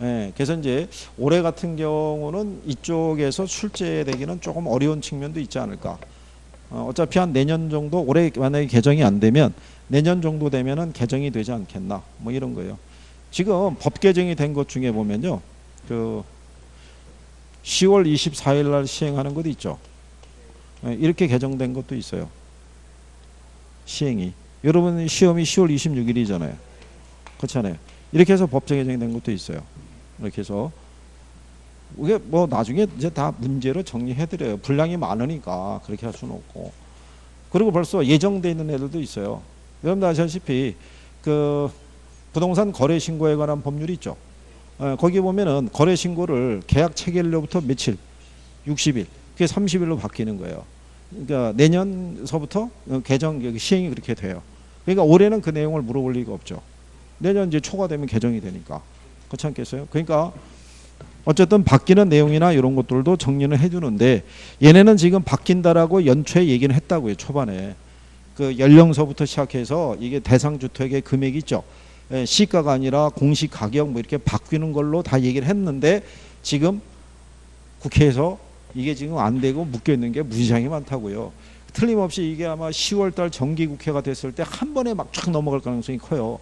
예, 그래서 이제 올해 같은 경우는 이쪽에서 출제되기는 조금 어려운 측면도 있지 않을까. 어차피 한 내년 정도, 올해 만약에 개정이 안 되면 내년 정도 되면은 개정이 되지 않겠나, 뭐 이런 거예요. 지금 법 개정이 된 것 중에 보면요, 그 10월 24일 날 시행하는 것도 있죠. 예, 이렇게 개정된 것도 있어요. 시행이. 여러분 시험이 10월 26일이잖아요. 그렇잖아요. 이렇게 해서 법정 개정이 된 것도 있어요. 이렇게 해서 이게 뭐 나중에 이제 다 문제로 정리해드려요. 분량이 많으니까 그렇게 할 수는 없고. 그리고 벌써 예정돼 있는 애들도 있어요. 여러분들 아시다시피 그 부동산 거래 신고에 관한 법률이 있죠. 거기 보면은 거래 신고를 계약 체결일로부터 며칠, 60일, 그게 30일로 바뀌는 거예요. 그러니까 내년서부터 개정 시행이 그렇게 돼요. 그러니까 올해는 그 내용을 물어볼 리가 없죠. 내년 이제 초가 되면 개정이 되니까. 그렇지 않겠어요? 그러니까 어쨌든 바뀌는 내용이나 이런 것들도 정리는 해주는데 얘네는 지금 바뀐다라고 연초에 얘기는 했다고요. 초반에. 그 연령서부터 시작해서 이게 대상주택의 금액이 있죠. 시가가 아니라 공시 가격 뭐 이렇게 바뀌는 걸로 다 얘기를 했는데 지금 국회에서 이게 지금 안 되고 묶여 있는 게 무지장이 많다고요. 틀림없이 이게 아마 10월 달 정기국회가 됐을 때 한 번에 막 쫙 넘어갈 가능성이 커요.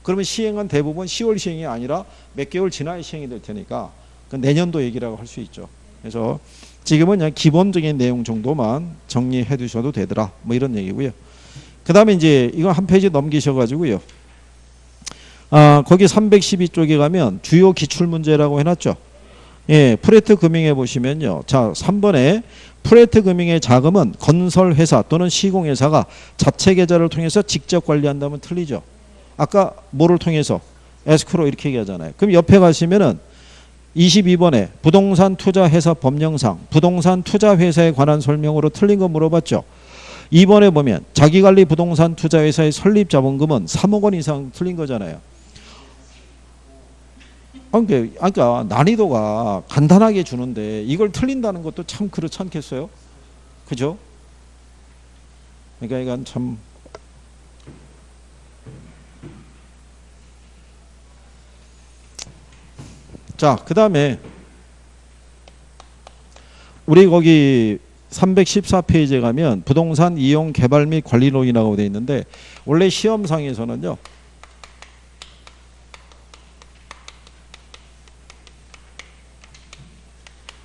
그러면 시행은 대부분 10월 시행이 아니라 몇 개월 지나야 시행이 될 테니까 그 내년도 얘기라고 할 수 있죠. 그래서 지금은 그냥 기본적인 내용 정도만 정리해 두셔도 되더라. 뭐 이런 얘기고요. 그 다음에 이제 이거 한 페이지 넘기셔가지고요. 거기 312쪽에 가면 주요 기출문제라고 해놨죠. 예, 프레트 금융에 보시면요. 자, 3번에 프레트 금융의 자금은 건설회사 또는 시공회사가 자체 계좌를 통해서 직접 관리한다면 틀리죠. 아까 뭐를 통해서? 에스크로 이렇게 얘기하잖아요. 그럼 옆에 가시면은 22번에 부동산 투자회사 법령상 부동산 투자회사에 관한 설명으로 틀린 거 물어봤죠. 2번에 보면 자기관리 부동산 투자회사의 설립 자본금은 3억 원 이상 틀린 거잖아요. 그러니까 난이도가 간단하게 주는데 이걸 틀린다는 것도 참 그렇지 않겠어요? 그죠? 그러니까 이건 참 자, 그 다음에 우리 거기 314페이지에 가면 부동산 이용 개발 및 관리론이라고 되어 있는데 원래 시험상에서는요.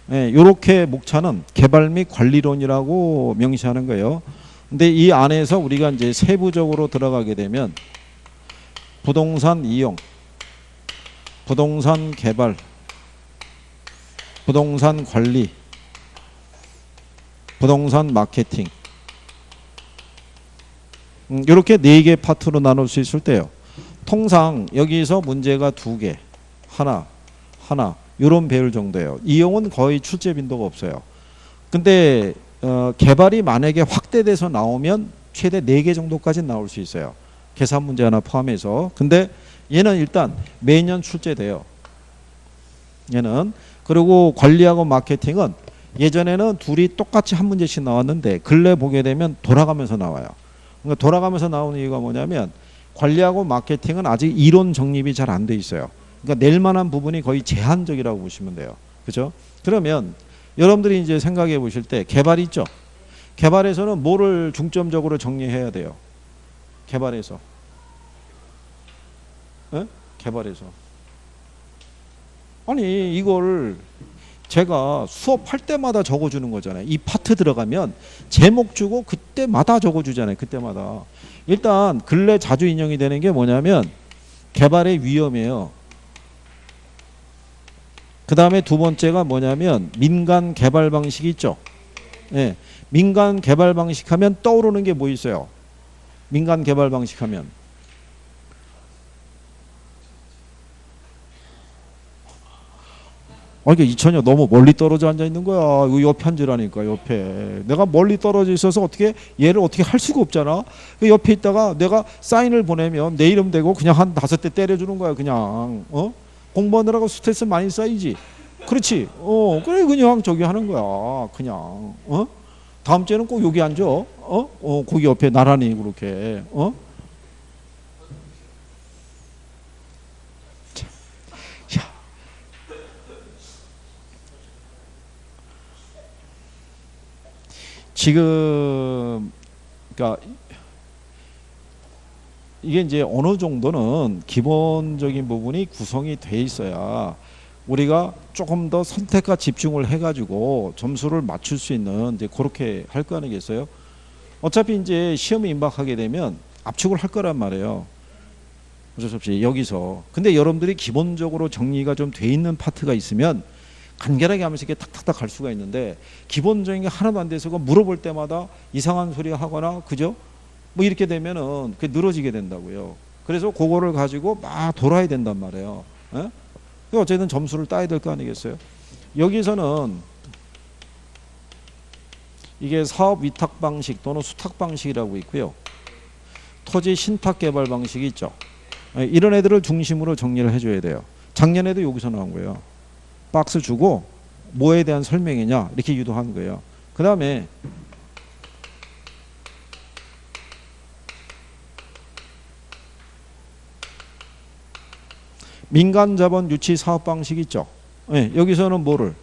네, 이렇게 목차는 개발 및 관리론이라고 명시하는 거예요. 근데 이 안에서 우리가 이제 세부적으로 들어가게 되면 부동산 이용, 부동산 개발, 부동산 관리, 부동산 마케팅 이렇게 4개 파트로 나눌 수 있을 때요. 통상 여기서 문제가 2개, 하나 이런 배열 정도예요. 이용은 거의 출제 빈도가 없어요. 근데 개발이 만약에 확대돼서 나오면 최대 4개 정도까지 나올 수 있어요. 계산 문제 하나 포함해서. 근데 얘는 일단 매년 출제돼요. 얘는. 그리고 관리하고 마케팅은 예전에는 둘이 똑같이 한 문제씩 나왔는데 근래 보게 되면 돌아가면서 나와요. 그러니까 돌아가면서 나오는 이유가 뭐냐면 관리하고 마케팅은 아직 이론 정립이 잘 안 돼 있어요. 그러니까 낼 만한 부분이 거의 제한적이라고 보시면 돼요. 그죠? 그러면 여러분들이 이제 생각해 보실 때 개발 있죠? 개발에서는 뭐를 중점적으로 정리해야 돼요? 개발에서. 에? 개발에서. 아니 이걸 제가 수업할 때마다 적어주는 거잖아요. 이 파트 들어가면 제목 주고 그때마다 적어주잖아요. 그때마다. 일단 근래 자주 인용이 되는 게 뭐냐면 개발의 위험이에요. 그 다음에 두 번째가 뭐냐면 민간 개발 방식이 있죠. 예, 민간 개발 방식 하면 떠오르는 게 뭐 있어요? 민간 개발 방식 하면 이게 이천여 너무 멀리 떨어져 앉아 있는 거야. 이거 옆에 앉으라니까, 옆에. 내가 멀리 떨어져 있어서 어떻게 얘를 어떻게 할 수가 없잖아. 그 옆에 있다가 내가 사인을 보내면 내 이름 대고 그냥 한 5대 때려주는 거야, 그냥. 공부하느라고 스트레스 많이 쌓이지. 그렇지. 그래 그냥 저기 하는 거야, 그냥. 다음 주에는 꼭 여기 앉아. 거기 옆에 나란히 그렇게. 지금 그러니까 이게 이제 어느 정도는 기본적인 부분이 구성이 돼 있어야 우리가 조금 더 선택과 집중을 해가지고 점수를 맞출 수 있는 이제 그렇게 할 거 아니겠어요? 어차피 이제 시험에 임박하게 되면 압축을 할 거란 말이에요. 어쩔 수 없이 여기서. 근데 여러분들이 기본적으로 정리가 좀 돼 있는 파트가 있으면 간결하게 하면서 이렇게 탁탁탁 갈 수가 있는데 기본적인 게 하나도 안 돼서 물어볼 때마다 이상한 소리 하거나 그죠? 뭐 이렇게 되면은 그게 늘어지게 된다고요. 그래서 그거를 가지고 막 돌아야 된단 말이에요. 어쨌든 점수를 따야 될 거 아니겠어요? 여기서는 이게 사업 위탁 방식 또는 수탁 방식이라고 있고요. 토지 신탁 개발 방식이 있죠. 이런 애들을 중심으로 정리를 해줘야 돼요. 작년에도 여기서 나온 거예요. 박스 주고 뭐에 대한 설명이냐 이렇게 유도한 거예요. 그 다음에 민간자본 유치 사업 방식 있죠. 네, 여기서는 뭐를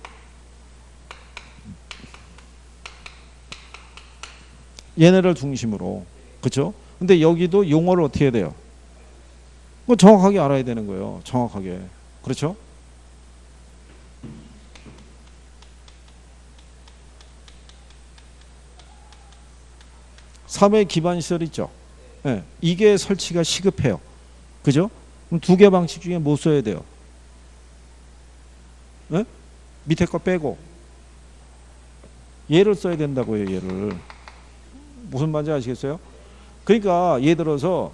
얘네를 중심으로 그렇죠. 근데 여기도 용어를 어떻게 해야 돼요? 뭐 정확하게 알아야 되는 거예요. 정확하게. 그렇죠? 사회 기반 시설 있죠. 네, 이게 설치가 시급해요. 그죠? 그럼 2개 방식 중에 뭐 써야 돼요? 네? 밑에 거 빼고 얘를 써야 된다고요. 얘를. 무슨 말인지 아시겠어요? 그러니까 예를 들어서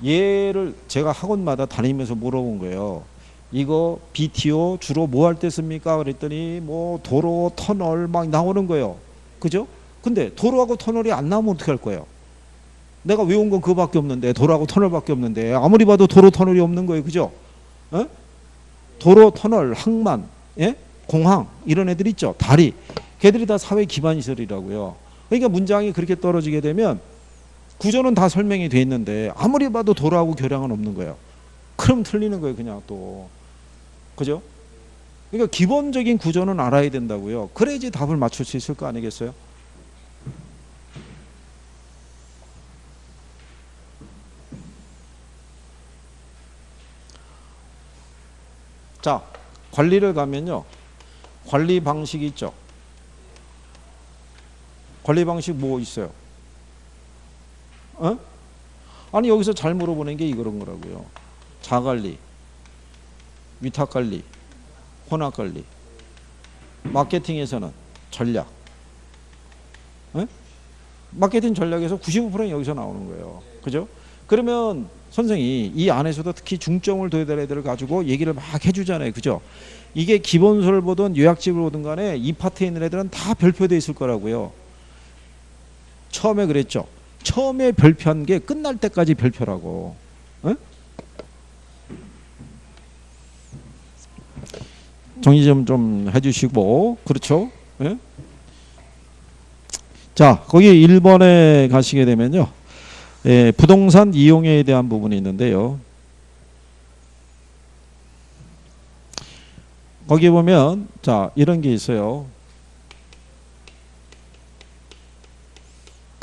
얘를 제가 학원마다 다니면서 물어본 거예요. 이거 BTO 주로 뭐 할 때 씁니까? 그랬더니 뭐 도로, 터널 막 나오는 거예요. 그죠? 근데 도로하고 터널이 안 나오면 어떻게 할 거예요? 내가 외운 건 그거밖에 없는데 도로하고 터널밖에 없는데 아무리 봐도 도로, 터널이 없는 거예요. 그죠? 도로, 터널, 항만, 예? 공항 이런 애들 있죠. 다리. 걔들이 다 사회 기반 시설이라고요. 그러니까 문장이 그렇게 떨어지게 되면 구조는 다 설명이 돼 있는데 아무리 봐도 도로하고 교량은 없는 거예요. 그럼 틀리는 거예요. 그냥 또. 그죠? 그러니까 기본적인 구조는 알아야 된다고요. 그래야지 답을 맞출 수 있을 거 아니겠어요? 자, 관리를 가면요. 관리 방식이 있죠. 관리 방식 뭐 있어요? 아니 여기서 잘 물어보는 게 이런 거라고요. 자관리, 위탁관리, 혼합관리. 마케팅에서는 전략. 마케팅 전략에서 95%는 여기서 나오는 거예요. 그죠? 그러면 선생이 이 안에서도 특히 중점을 둬야 될 애들을 가지고 얘기를 막 해주잖아요. 그죠? 이게 기본서를 보든 요약집을 보든 간에 이 파트에 있는 애들은 다 별표되어 있을 거라고요. 처음에 그랬죠. 처음에 별표한 게 끝날 때까지 별표라고. 정리 좀 해주시고. 그렇죠? 예? 자, 거기 1번에 가시게 되면요. 예, 부동산 이용에 대한 부분이 있는데요. 거기 보면 자 이런 게 있어요.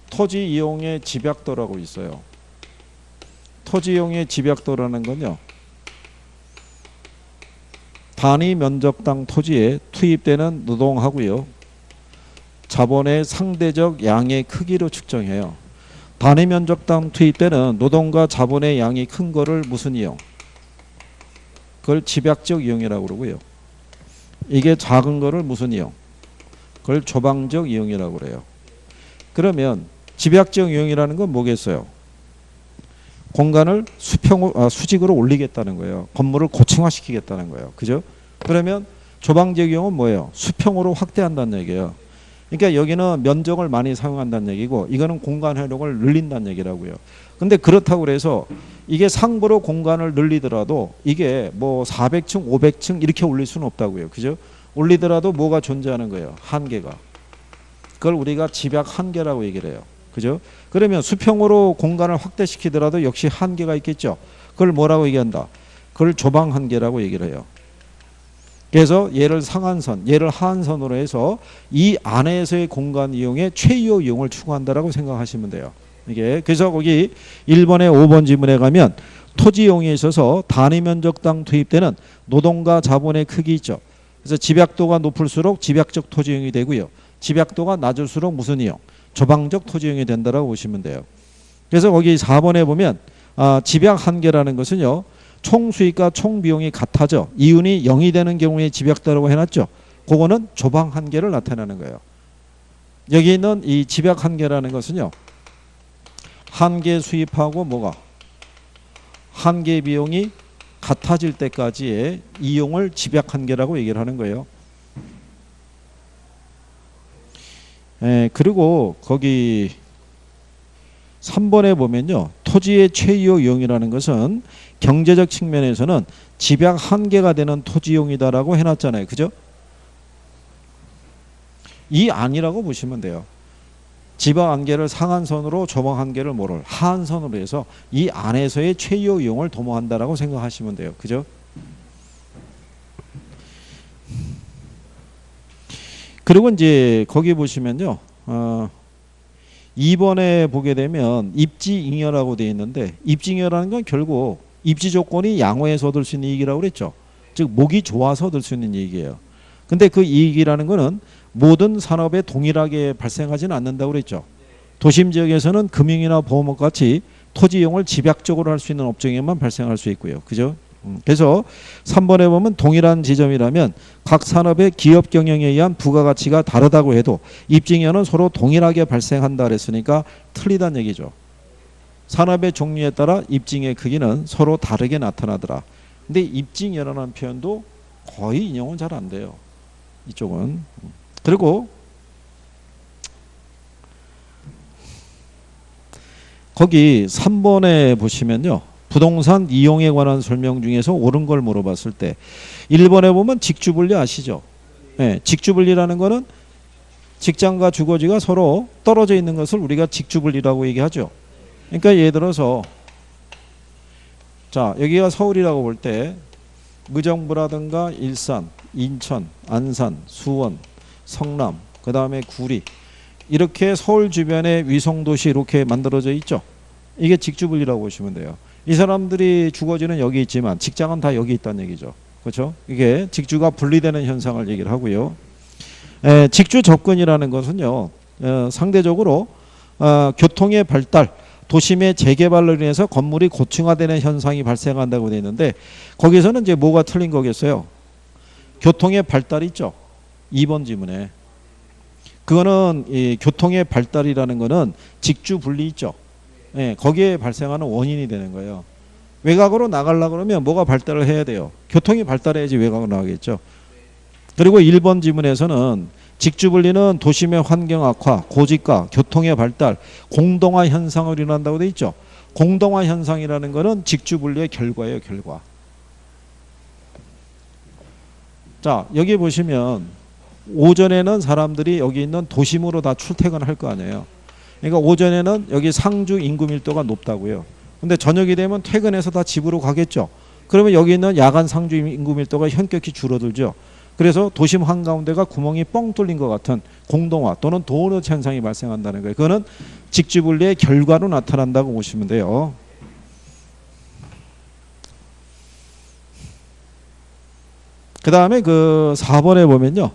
토지 이용의 집약도라고 있어요. 토지 이용의 집약도라는 건요. 단위 면적당 토지에 투입되는 노동하고요. 자본의 상대적 양의 크기로 측정해요. 단위 면적당 투입되는 노동과 자본의 양이 큰 거를 무슨 이용? 그걸 집약적 이용이라고 그러고요. 이게 작은 거를 무슨 이용? 그걸 조방적 이용이라고 그래요. 그러면 집약적 이용이라는 건 뭐겠어요? 공간을 수직으로 올리겠다는 거예요. 건물을 고층화시키겠다는 거예요. 그죠? 그러면 조방적용은 뭐예요? 수평으로 확대한다는 얘기예요. 그러니까 여기는 면적을 많이 사용한다는 얘기고 이거는 공간 활용을 늘린다는 얘기라고요. 근데 그렇다고 그래서 이게 상부로 공간을 늘리더라도 이게 뭐 400층, 500층 이렇게 올릴 수는 없다고요. 그죠? 올리더라도 뭐가 존재하는 거예요? 한계가. 그걸 우리가 집약 한계라고 얘기를 해요. 그죠? 그러면 수평으로 공간을 확대시키더라도 역시 한계가 있겠죠. 그걸 뭐라고 얘기한다? 그걸 조방 한계라고 얘기를 해요. 그래서 얘를 상한선, 얘를 하한선으로 해서 이 안에서의 공간 이용에 최유 이용을 추구한다라고 생각하시면 돼요. 이게 그래서 거기 1번에 5번 지문에 가면 토지 이용에 있어서 단위 면적당 투입되는 노동과 자본의 크기 있죠. 그래서 집약도가 높을수록 집약적 토지 이용이 되고요. 집약도가 낮을수록 무슨 이용? 조방적 토지 이용이 된다라고 보시면 돼요. 그래서 거기 4번에 보면 집약 한계라는 것은요. 총 수익과 총 비용이 같아져 이윤이 0이 되는 경우에 집약도라고 해놨죠. 그거는 조방 한계를 나타내는 거예요. 여기 있는 이 집약 한계라는 것은요. 한계 수입하고 뭐가? 한계 비용이 같아질 때까지의 이용을 집약 한계라고 얘기를 하는 거예요. 그리고 거기 3번에 보면요. 토지의 최유 이용이라는 것은 경제적 측면에서는 집약 한계가 되는 토지 이용이다라고 해놨잖아요. 그죠? 이 아니라고 보시면 돼요. 집약 한계를 상한선으로 조방 한계를 뭐를 하한선으로 해서 이 안에서의 최유 이용을 도모한다라고 생각하시면 돼요. 그죠? 그리고 이제 거기 보시면요. 2번에 보게 되면 입지잉여라고 되어 있는데 입지잉여라는 건 결국 입지 조건이 양호해서 얻을 수 있는 이익이라고 그랬죠. 즉 목이 좋아서 얻을 수 있는 이익이에요. 근데 그 이익이라는 거는 모든 산업에 동일하게 발생하지는 않는다고 그랬죠. 도심 지역에서는 금융이나 보험업 같이 토지 이용을 집약적으로 할 수 있는 업종에만 발생할 수 있고요. 그죠? 그래서 3번에 보면 동일한 지점이라면 각 산업의 기업 경영에 의한 부가가치가 다르다고 해도 입증여는 서로 동일하게 발생한다 그랬으니까 틀리다는 얘기죠. 산업의 종류에 따라 입증의 크기는 서로 다르게 나타나더라. 근데 입증여라는 표현도 거의 인용은 잘 안 돼요. 이쪽은. 그리고 거기 3번에 보시면요. 부동산 이용에 관한 설명 중에서 옳은 걸 물어봤을 때 1번에 보면 직주분리 아시죠? 네, 직주분리라는 거는 직장과 주거지가 서로 떨어져 있는 것을 우리가 직주분리라고 얘기하죠. 그러니까 예를 들어서 자 여기가 서울이라고 볼 때 의정부라든가 일산, 인천, 안산, 수원, 성남, 그 다음에 구리 이렇게 서울 주변에 위성도시 이렇게 만들어져 있죠. 이게 직주분리라고 보시면 돼요. 이 사람들이 주거지는 여기 있지만 직장은 다 여기 있다는 얘기죠. 그렇죠? 이게 직주가 분리되는 현상을 얘기를 하고요. 직주 접근이라는 것은요. 상대적으로 교통의 발달, 도심의 재개발로 인해서 건물이 고층화되는 현상이 발생한다고 되어 있는데 거기서는 이제 뭐가 틀린 거겠어요? 교통의 발달이 있죠. 2번 지문에. 그거는 이 교통의 발달이라는 거는 직주 분리 있죠. 네, 거기에 발생하는 원인이 되는 거예요. 외곽으로 나가려고 그러면 뭐가 발달을 해야 돼요? 교통이 발달해야지 외곽으로 나가겠죠. 그리고 1번 지문에서는 직주분리는 도심의 환경 악화, 고집과 교통의 발달, 공동화 현상을 일어난다고 돼 있죠. 공동화 현상이라는 거는 직주분리의 결과예요. 결과. 자 여기 보시면 오전에는 사람들이 여기 있는 도심으로 다 출퇴근할 거 아니에요. 그러니까 오전에는 여기 상주 인구 밀도가 높다고요. 근데 저녁이 되면 퇴근해서 다 집으로 가겠죠. 그러면 여기 있는 야간 상주 인구 밀도가 현격히 줄어들죠. 그래서 도심 한가운데가 구멍이 뻥 뚫린 것 같은 공동화 또는 도넛 현상이 발생한다는 거예요. 그거는 직주분리의 결과로 나타난다고 보시면 돼요. 그 다음에 그 4번에 보면요.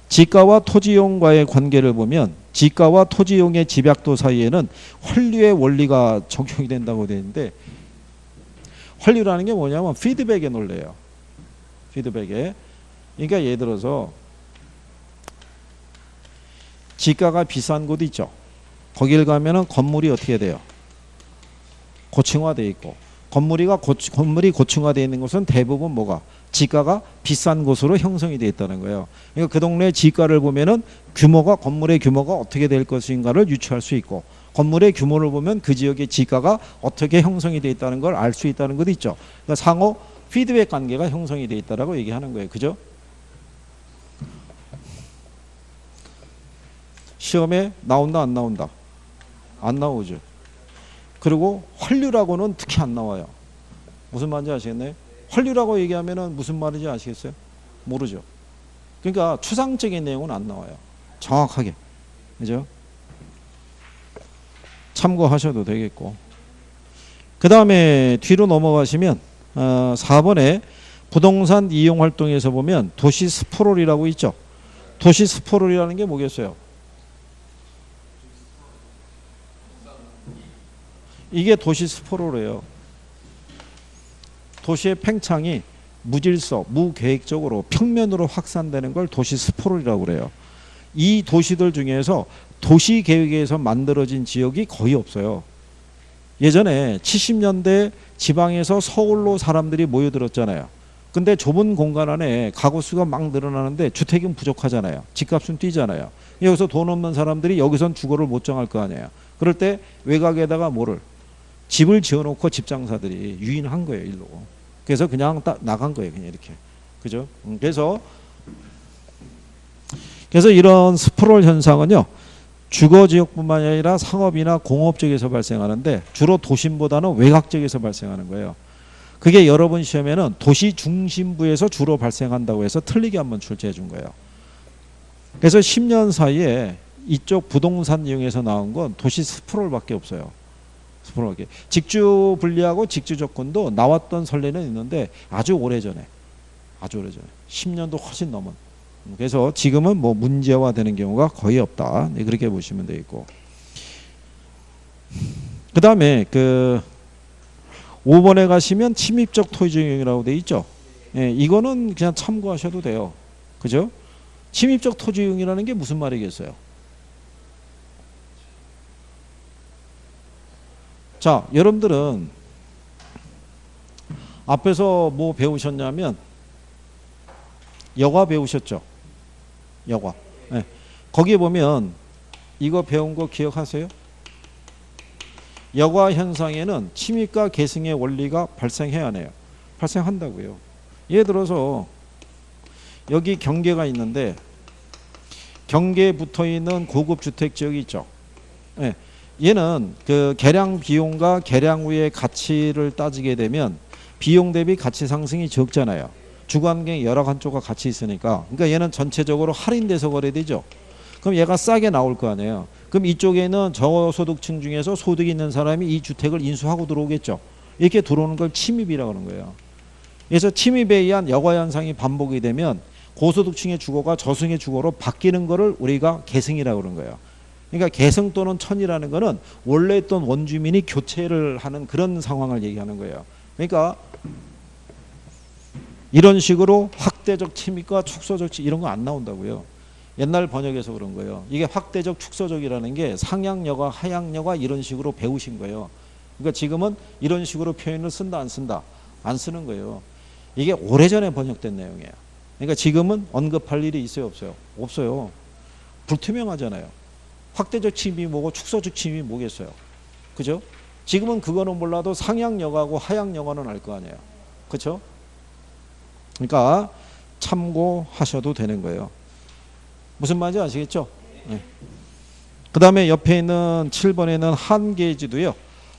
지가와 토지용과의 관계를 보면 지가와 토지용의 집약도 사이에는 환류의 원리가 적용이 된다고 되어 있는데 환류라는 게 뭐냐면 피드백의 논리예요. 피드백에. 그러니까 예를 들어서 지가가 비싼 곳 있죠. 거길 가면은 건물이 어떻게 돼요? 고층화되어 있고 건물이 고층화되어 있는 곳은 대부분 뭐가 지가가 비싼 곳으로 형성이 되어 있다는 거예요. 그러니까 그 동네 지가를 보면은 건물의 규모가 어떻게 될 것인가를 유추할 수 있고, 건물의 규모를 보면 그 지역의 지가가 어떻게 형성이 되어 있다는 걸 알 수 있다는 것도 있죠. 그러니까 상호 피드백 관계가 형성이 되어 있다라고 얘기하는 거예요. 그죠? 시험에 나온다 안 나온다? 안 나오죠. 그리고 환류라고는 특히 안 나와요. 무슨 말인지 아시겠나요? 환류라고 얘기하면은 무슨 말인지 아시겠어요? 모르죠. 그러니까 추상적인 내용은 안 나와요. 정확하게. 그죠? 참고하셔도 되겠고. 그 다음에 뒤로 넘어가시면 4번에 부동산 이용 활동에서 보면 도시 스프롤이라고 있죠. 도시 스프롤이라는 게 뭐겠어요? 이게 도시 스프롤이에요. 도시의 팽창이 무질서, 무계획적으로 평면으로 확산되는 걸 도시 스프롤이라고 그래요. 이 도시들 중에서 도시 계획에서 만들어진 지역이 거의 없어요. 예전에 70년대 지방에서 서울로 사람들이 모여들었잖아요. 근데 좁은 공간 안에 가구 수가 막 늘어나는데 주택은 부족하잖아요. 집값은 뛰잖아요. 여기서 돈 없는 사람들이 여기선 주거를 못 정할 거 아니에요. 그럴 때 외곽에다가 집을 지어놓고 집장사들이 유인한 거예요, 일로. 그래서 그냥 나간 거예요, 그냥 이렇게. 그죠? 그래서 이런 스프롤 현상은요, 주거 지역뿐만 아니라 상업이나 공업 지역에서 발생하는데 주로 도심보다는 외곽 지역에서 발생하는 거예요. 그게 여러분 시험에는 도시 중심부에서 주로 발생한다고 해서 틀리게 한번 출제해 준 거예요. 그래서 10년 사이에 이쪽 부동산 이용에서 나온 건 도시 스프롤밖에 없어요. 스프롤밖에. 직주 분리하고 직주 조건도 나왔던 선례는 있는데 아주 오래전에 10년도 훨씬 넘은. 그래서 지금은 뭐 문제화되는 경우가 거의 없다. 네, 그렇게 보시면 되겠고. 그 다음에 5번에 가시면 침입적 토지이용이라고 돼 있죠. 예, 이거는 그냥 참고하셔도 돼요. 그죠? 침입적 토지이용이라는 게 무슨 말이겠어요? 자, 여러분들은 앞에서 뭐 배우셨냐면 여과 배우셨죠? 여과. 네. 거기에 보면 이거 배운 거 기억하세요? 여과 현상에는 침입과 계승의 원리가 발생해야 해요. 발생한다고요. 예를 들어서 여기 경계가 있는데 경계에 붙어있는 고급 주택 지역이 있죠. 네. 얘는 그 개량 비용과 개량 후의 가치를 따지게 되면 비용 대비 가치 상승이 적잖아요. 주거환경이 여러 한쪽과 같이 있으니까. 그러니까 얘는 전체적으로 할인돼서 거래되죠. 그럼 얘가 싸게 나올 거 아니에요. 그럼 이쪽에는 저소득층 중에서 소득이 있는 사람이 이 주택을 인수하고 들어오겠죠. 이렇게 들어오는 걸 침입이라고 하는 거예요. 그래서 침입에 의한 여과 현상이 반복이 되면 고소득층의 주거가 저승의 주거로 바뀌는 거를 우리가 계승이라고 그러는 거예요. 그러니까 계승 또는 천이라는 거는 원래 있던 원주민이 교체를 하는 그런 상황을 얘기하는 거예요. 그러니까 이런 식으로 확대적 침입과 축소적 침입 이런 거 안 나온다고요. 옛날 번역에서 그런 거예요. 이게 확대적 축소적이라는 게 상향여과 하향여과 이런 식으로 배우신 거예요. 그러니까 지금은 이런 식으로 표현을 쓴다 안 쓴다? 안 쓰는 거예요. 이게 오래전에 번역된 내용이에요. 그러니까 지금은 언급할 일이 있어요 없어요? 없어요. 불투명하잖아요. 확대적 침입이 뭐고 축소적 침입이 뭐겠어요? 그죠? 지금은 그거는 몰라도 상향여과하고 하향여과는 알 거 아니에요. 그렇죠? 그러니까 참고하셔도 되는 거예요. 무슨 말인지 아시겠죠? 네. 그 다음에 옆에 있는 7번에는 한계지도요.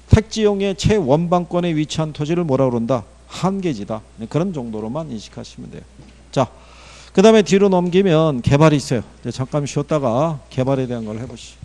택지용의 최원방권에 위치한 토지를 뭐라 그런다? 한계지다. 네, 그런 정도로만 인식하시면 돼요. 자, 그 다음에 뒤로 넘기면 개발이 있어요. 잠깐 쉬었다가 개발에 대한 걸 해보시죠.